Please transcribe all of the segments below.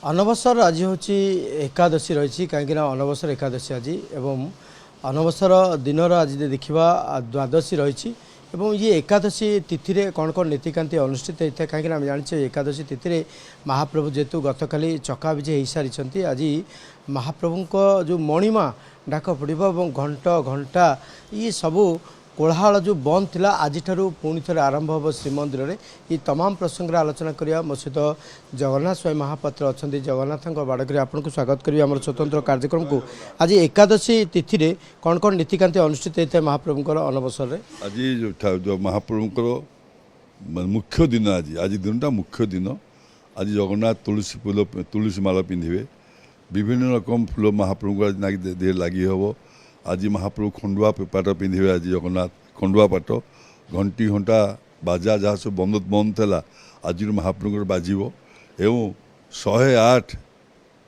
अनवसर आज हूँ एकादशी रही कहीं अनवसर एकादशी आज एवं अनवसर दिन आज देखा द्वादशी रही ये एकादशी तिथि रे कौन कौन नीतिकांति अनुष्ठित होता है कहीं आम जाने एकादशी तिथि रे महाप्रभु जेहेतु गत काली चका विजे हो सारी आज महाप्रभु जो मणिमा डाक पड़ो घंट घंटा ये सबू कोलाहल जो बंद थिला आज पुणी थे आरंभ हम श्रीमंदिर में ये तमाम प्रसंग आलोचना करिया मो सहित जगन्नाथ स्वामी महापात्र अच्छा जगन्नाथ बाड़क आपको स्वागत करी आम स्वतंत्र कार्यक्रम को आज एकादशी तिथि रे कौन कौन नीतिकांति अनुष्ठित होता है महाप्रभुंर अनवसर में आज जो महाप्रभुंर मुख्य दिन आज दिनटा मुख्य दिन आज जगन्नाथ तुलसी माला पिंधे विभिन्न रकम फूल महाप्रभु देह लगी हम आज महाप्रभु खंडुआ पाट पिंधे आज जगन्नाथ खंडुआ पाट घंटी घंटा बाजा जहाँ सब बंद था आज महाप्रभु बाजिब एवं 108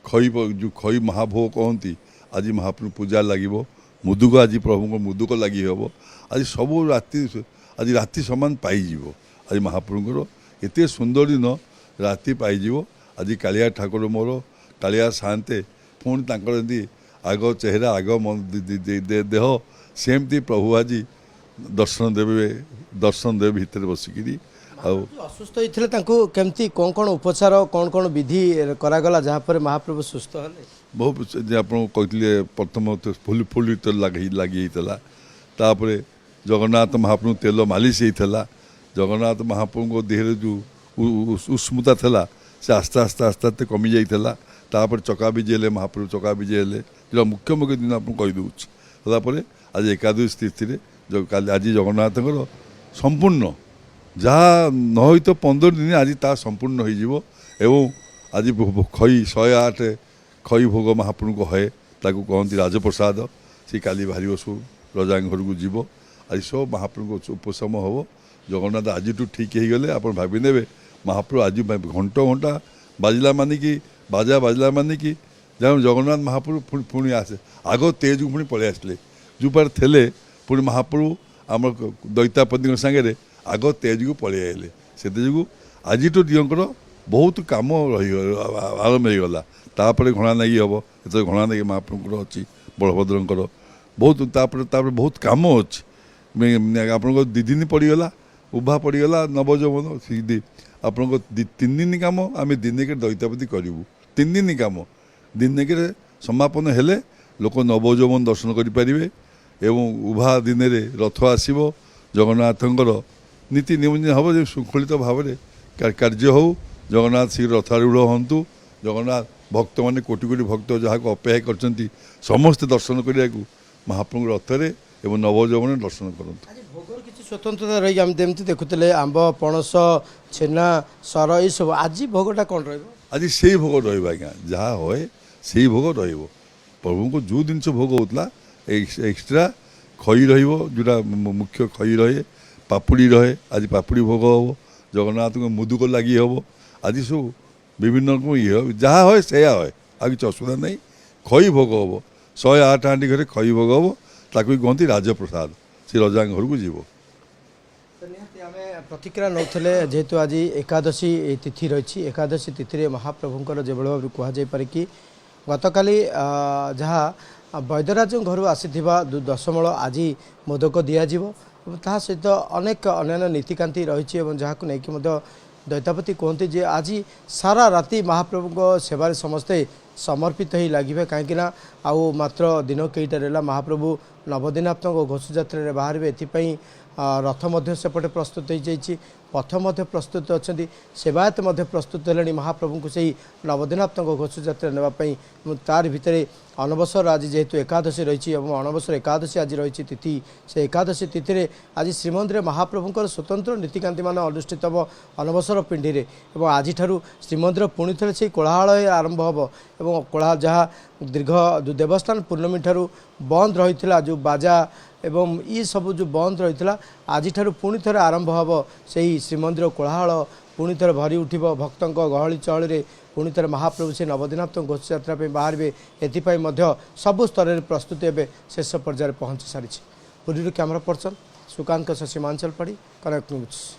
खई जो खई महाभोग कहती आज महाप्रभु पूजा लगे मुदुक आज प्रभु मुदुक लगी हम आज सब आज राति सामान पाइज आज महाप्रभुर एत सुंदर दिन राति पाइज आज कालिया ठाकुर मोर कालिया शांते पुणी तक आग चेहरा आग देह सेमती प्रभु आज दर्शन देवे भितर बसिकी असुस्थ होते केमती कौन कौन उपचार कौन कौन विधि करागला जहाँपर महाप्रभु सुस्थ हेले बहुत आप कहते प्रथम फुल लगी तापर जगन्नाथ महाप्रभु तेल मालिश होता जगन्नाथ महाप्रभु देह जो उष्मता था से आस्ते आस्ते आस्ते आस्ते कमी जाइला तापर चका विजे महाप्रभु चका विजे जो मुख्य मुख्य दिन आपको कहीदे आज एकादशी तिथि जो आज जगन्नाथ संपूर्ण जहाँ न हो तो 15 दिन आज ता संपूर्ण हो आज खई 108 खई भोग महाप्रभु को है ताकू कहती राजप्रसाद सी काली बाहर सब रजा घर को जीव आज सब महाप्रभु को उपशम हम जगन्नाथ आज ठीक हो गले आप भाविने महाप्रभु आज घंटा घंटा बाजला मानी कि बाजा बाजला मानी कि जहाँ जगन्नाथ महाप्रभु पुणी आसे आग तेज को पुणी पलि आसले जो पार थे पुणी महाप्रभु आम दैतापति सागे आग तेज को पलि आए से जो आज दिवकर बहुत कम आरम्भ हो गला तापर घणा नागी हम ये घणा नागी महाप्रभु अच्छी बलभद्र बहुत तापर बहुत कम अच्छी आप दिन पड़गला उभा पड़गला नवजौवन सीधी आपको 3 दिन कम आम दिन के दैतापति करूँ 3 दिन कम दिन के समापन हेले लोक नवजौवन दर्शन करें एवं उभा दिन में रथ आसब जगन्नाथंकर नीति नियम हम जो शृंखलित भाव में कार्य हो जगन्नाथ शीघ्र रथारूढ़ हूँ जगन्नाथ भक्त मैंने कोटि कोटि भक्त जहाँ को अपेक्षा कर समस्ते दर्शन करने को महाप्रभु रथरे एवं नवजौवन दर्शन करूँ स्वतंत्रता रही आम जमी देखुले आंब पणस छेना सर ये सब आज भोगटा कौन आज से भोग रहा जहाँ हुए से भोग प्रभु को जो जिन भोग होता एक्सट्रा खई रोटा मुख्य खई रहे पापुड़ी रहे आज पापुड़ी भोग हम जगन्नाथ को मुदुक लगी हम आज सब विभिन्न रकम ये जहाँ हुए से हुए आ कि असुविधा नहीं खई भोग हम 108 हांडी घरे खई भोग हम ताकि कहती राजप्रसाद से रजा घर को जीव प्रतिक्रिया नौले जेहेतु आज एकादशी तिथि रही एकादशी तिथि महाप्रभुंर जो भाव कहुपर कि गत काली जहाँ वैद्यराज घर आसी दशमूल आज मोदक दिज्व ता सहित अनेक अन्य नीतिकांति रही जहाँ को लेकिन दैतापति कहते जे आज सारा राति महाप्रभु सेवार समस्ते समर्पित ही लगे कहीं आउ मात्र दिन कईटा रहा महाप्रभु नवदिनात्मक घोषयात्रा बाहर एपाई रथ सेपटे प्रस्तुत हो जाइए पथ प्रस्तुत अच्छा सेवायत प्रस्तुत है महाप्रभु को सही नवदिनात्मक घोषयात्रा नापी तार भितर अनवसर आज जेहेतु एकादशी रही अनवसर एकादशी आज रही तिथि से एकादशी तिथि आज श्रीमंदिर महाप्रभुंर स्वतंत्र नीतिकांति मान अनुष्ठित हम अनवसर पिंडी में आज श्रीमंदिर पुणी थे से कोलाहल आरंभ हम कोलाहल जहाँ दीर्घ जो देवस्थान पूर्णमी ठारू बंद रही जो बाजा एवं ये सब जो बंद रही आज पुणी थे आरंभ हम से श्रीमंदिर कोलाहल पुणी थे भरी उठ भक्तों गहली चहली पुणी थे महाप्रभु से नवदिनात्मक घोषयात्रा बाहर एपाई सबु स्तर में प्रस्तुति एवं शेष पर्यायर पहुँची सारी पुरी कैमरा पर्सन सुकांत सीमांचल पड़ी कनेक्ट न्यूज।